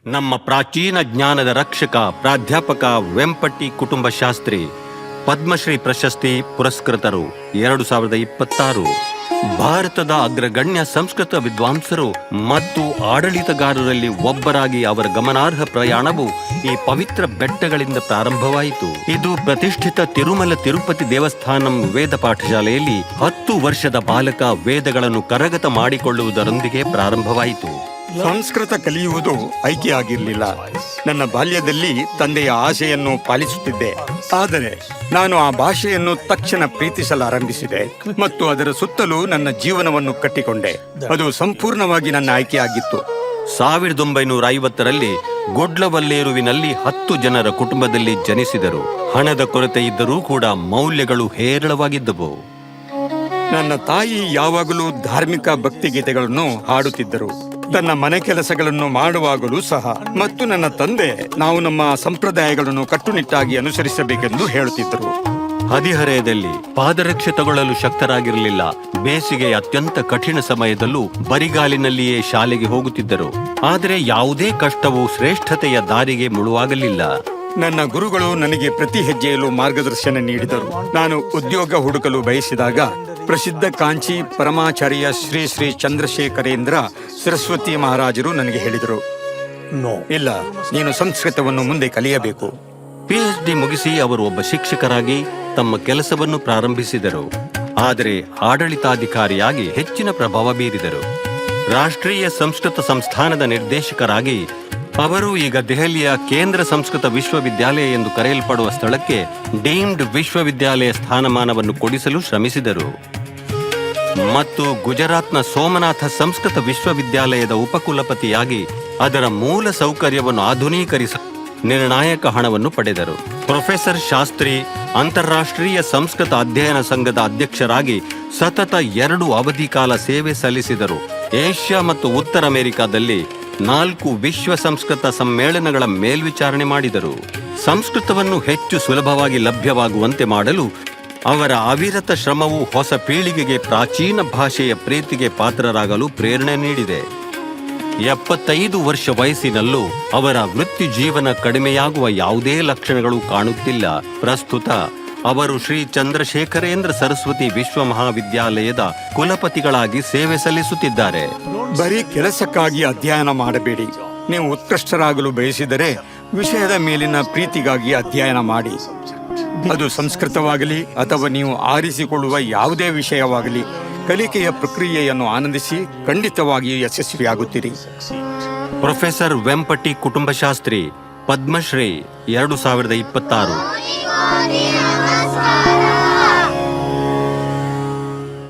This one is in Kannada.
ನಮ್ಮ ಪ್ರಾಚೀನ ಜ್ಞಾನದ ರಕ್ಷಕ ಪ್ರಾಧ್ಯಾಪಕ ವೆಂಪಟಿ ಕುಟುಂಬಶಾಸ್ತ್ರಿ ಪದ್ಮಶ್ರೀ ಪ್ರಶಸ್ತಿ ಪುರಸ್ಕೃತರು 2026. ಭಾರತದ ಅಗ್ರಗಣ್ಯ ಸಂಸ್ಕೃತ ವಿದ್ವಾಂಸರು ಮತ್ತು ಆಡಳಿತಗಾರರಲ್ಲಿ ಒಬ್ಬರಾಗಿ ಅವರ ಗಮನಾರ್ಹ ಪ್ರಯಾಣವು ಈ ಪವಿತ್ರ ಬೆಟ್ಟಗಳಿಂದ ಪ್ರಾರಂಭವಾಯಿತು. ಇದು ಪ್ರತಿಷ್ಠಿತ ತಿರುಮಲ ತಿರುಪತಿ ದೇವಸ್ಥಾನಂ ವೇದ ಪಾಠಶಾಲೆಯಲ್ಲಿ 10 ವರ್ಷದ ಬಾಲಕ ವೇದಗಳನ್ನು ಕರಗತ ಮಾಡಿಕೊಳ್ಳುವುದರೊಂದಿಗೆ ಪ್ರಾರಂಭವಾಯಿತು. ಸಂಸ್ಕೃತ ಕಲಿಯುವುದು ಆಯ್ಕೆ ಆಗಿರಲಿಲ್ಲ. ನನ್ನ ಬಾಲ್ಯದಲ್ಲಿ ತಂದೆಯ ಆಸೆಯನ್ನು ಪಾಲಿಸುತ್ತಿದ್ದೆ. ಆದರೆ ನಾನು ಆ ಭಾಷೆಯನ್ನು ತಕ್ಷಣ ಪ್ರೀತಿಸಲಾರಂಭಿಸಿದೆ ಮತ್ತು ಅದರ ಸುತ್ತಲೂ ನನ್ನ ಜೀವನವನ್ನು ಕಟ್ಟಿಕೊಂಡೆ. ಅದು ಸಂಪೂರ್ಣವಾಗಿ ನನ್ನ ಆಯ್ಕೆಯಾಗಿತ್ತು. 1950ರಲ್ಲಿ ಗೊಡ್ಲವಲ್ಲೇರುವಿನಲ್ಲಿ 10 ಜನರ ಕುಟುಂಬದಲ್ಲಿ ಜನಿಸಿದರು. ಹಣದ ಕೊರತೆ ಇದ್ದರೂ ಕೂಡ ಮೌಲ್ಯಗಳು ಹೇರಳವಾಗಿದ್ದವು. ನನ್ನ ತಾಯಿ ಯಾವಾಗಲೂ ಧಾರ್ಮಿಕ ಭಕ್ತಿಗೀತೆಗಳನ್ನು ಹಾಡುತ್ತಿದ್ದರು, ತನ್ನ ಮನೆ ಕೆಲಸಗಳನ್ನು ಮಾಡುವಾಗಲೂ ಸಹ. ಮತ್ತು ನನ್ನ ತಂದೆ ನಾವು ನಮ್ಮ ಸಂಪ್ರದಾಯಗಳನ್ನು ಕಟ್ಟುನಿಟ್ಟಾಗಿ ಅನುಸರಿಸಬೇಕೆಂದು ಹೇಳುತ್ತಿದ್ದರು. ಹದಿಹರೆಯದಲ್ಲಿ ಪಾದರಕ್ಷೆ ತಗೊಳ್ಳಲು ಶಕ್ತರಾಗಿರಲಿಲ್ಲ. ಬೇಸಿಗೆಯ ಅತ್ಯಂತ ಕಠಿಣ ಸಮಯದಲ್ಲೂ ಬರಿಗಾಲಿನಲ್ಲಿಯೇ ಶಾಲೆಗೆ ಹೋಗುತ್ತಿದ್ದರು. ಆದರೆ ಯಾವುದೇ ಕಷ್ಟವೂ ಶ್ರೇಷ್ಠತೆಯ ದಾರಿಗೆ ಮುಳುವಾಗಲಿಲ್ಲ. ನನ್ನ ಗುರುಗಳು ನನಗೆ ಪ್ರತಿ ಹೆಜ್ಜೆಯಲ್ಲೂ ಮಾರ್ಗದರ್ಶನ ನೀಡಿದರು. ನಾನು ಉದ್ಯೋಗ ಹುಡುಕಲು ಬಯಸಿದಾಗ ಪ್ರಸಿದ್ಧ ಕಾಂಚಿ ಪರಮಾಚಾರ್ಯ ಶ್ರೀ ಶ್ರೀ ಚಂದ್ರಶೇಖರೇಂದ್ರ ಸರಸ್ವತಿ ಮಹಾರಾಜರು ನನಗೆ ಹೇಳಿದರು, ಇಲ್ಲ, ನೀನು ಸಂಸ್ಕೃತವನ್ನು ಮುಂದೆ ಕಲಿಯಬೇಕು. PhD ಮುಗಿಸಿ ಅವರು ಒಬ್ಬ ಶಿಕ್ಷಕರಾಗಿ ತಮ್ಮ ಕೆಲಸವನ್ನು ಪ್ರಾರಂಭಿಸಿದರು. ಆದರೆ ಆಡಳಿತಾಧಿಕಾರಿಯಾಗಿ ಹೆಚ್ಚಿನ ಪ್ರಭಾವ ಬೀರಿದರು. ರಾಷ್ಟ್ರೀಯ ಸಂಸ್ಕೃತ ಸಂಸ್ಥಾನದ ನಿರ್ದೇಶಕರಾಗಿ ಅವರು ಈಗ ದೆಹಲಿಯ ಕೇಂದ್ರ ಸಂಸ್ಕೃತ ವಿಶ್ವವಿದ್ಯಾಲಯ ಎಂದು ಕರೆಯಲ್ಪಡುವ ಸ್ಥಳಕ್ಕೆ ಡೀಮ್ಡ್ ವಿಶ್ವವಿದ್ಯಾಲಯ ಸ್ಥಾನಮಾನವನ್ನು ಕೊಡಿಸಲು ಶ್ರಮಿಸಿದರು. ಮತ್ತು ಗುಜರಾತ್ನ ಸೋಮನಾಥ ಸಂಸ್ಕೃತ ವಿಶ್ವವಿದ್ಯಾಲಯದ ಉಪಕುಲಪತಿಯಾಗಿ ಅದರ ಮೂಲ ಸೌಕರ್ಯವನ್ನು ಆಧುನೀಕರಿಸಲು ನಿರ್ಣಾಯಕ ಹಣವನ್ನು ಪಡೆದರು. ಪ್ರೊಫೆಸರ್ ಶಾಸ್ತ್ರಿ ಅಂತಾರಾಷ್ಟ್ರೀಯ ಸಂಸ್ಕೃತ ಅಧ್ಯಯನ ಸಂಘದ ಅಧ್ಯಕ್ಷರಾಗಿ ಸತತ 2 ಅವಧಿ ಕಾಲ ಸೇವೆ ಸಲ್ಲಿಸಿದರು. ಏಷ್ಯಾ ಮತ್ತು ಉತ್ತರ ಅಮೆರಿಕಾದಲ್ಲಿ 4 ವಿಶ್ವ ಸಂಸ್ಕೃತ ಸಮ್ಮೇಳನಗಳ ಮೇಲ್ವಿಚಾರಣೆ ಮಾಡಿದರು. ಸಂಸ್ಕೃತವನ್ನು ಹೆಚ್ಚು ಸುಲಭವಾಗಿ ಲಭ್ಯವಾಗುವಂತೆ ಮಾಡಲು ಅವರ ಅವಿರತ ಶ್ರಮವು ಹೊಸ ಪೀಳಿಗೆಗೆ ಪ್ರಾಚೀನ ಭಾಷೆಯ ಪ್ರೀತಿಗೆ ಪಾತ್ರರಾಗಲು ಪ್ರೇರಣೆ ನೀಡಿದೆ. 75 ವರ್ಷ ವಯಸ್ಸಿನಲ್ಲೂ ಅವರ ವೃತ್ತಿ ಜೀವನ ಕಡಿಮೆಯಾಗುವ ಯಾವುದೇ ಲಕ್ಷಣಗಳು ಕಾಣುತ್ತಿಲ್ಲ. ಪ್ರಸ್ತುತ ಅವರು ಶ್ರೀ ಚಂದ್ರಶೇಖರೇಂದ್ರ ಸರಸ್ವತಿ ವಿಶ್ವ ಮಹಾವಿದ್ಯಾಲಯದ ಕುಲಪತಿಗಳಾಗಿ ಸೇವೆ ಸಲ್ಲಿಸುತ್ತಿದ್ದಾರೆ. ಬರೀ ಕೆಲಸಕ್ಕಾಗಿ ಅಧ್ಯಯನ ಮಾಡಬೇಡಿ. ನೀವು ಉತ್ಕೃಷ್ಟರಾಗಲು ಬಯಸಿದರೆ ವಿಷಯದ ಮೇಲಿನ ಪ್ರೀತಿಗಾಗಿ ಅಧ್ಯಯನ ಮಾಡಿ. ಅದು ಸಂಸ್ಕೃತವಾಗಲಿ ಅಥವಾ ನೀವು ಆರಿಸಿಕೊಳ್ಳುವ ಯಾವುದೇ ವಿಷಯವಾಗಲಿ, ಕಲಿಕೆಯ ಪ್ರಕ್ರಿಯೆಯನ್ನು ಆನಂದಿಸಿ ಖಂಡಿತವಾಗಿಯೂ ಯಶಸ್ವಿಯಾಗುತ್ತೀರಿ. ಪ್ರೊಫೆಸರ್ ವೆಂಪಟಿ ಕುಟುಂಬಶಾಸ್ತ್ರಿ ಪದ್ಮಶ್ರೀ 2026.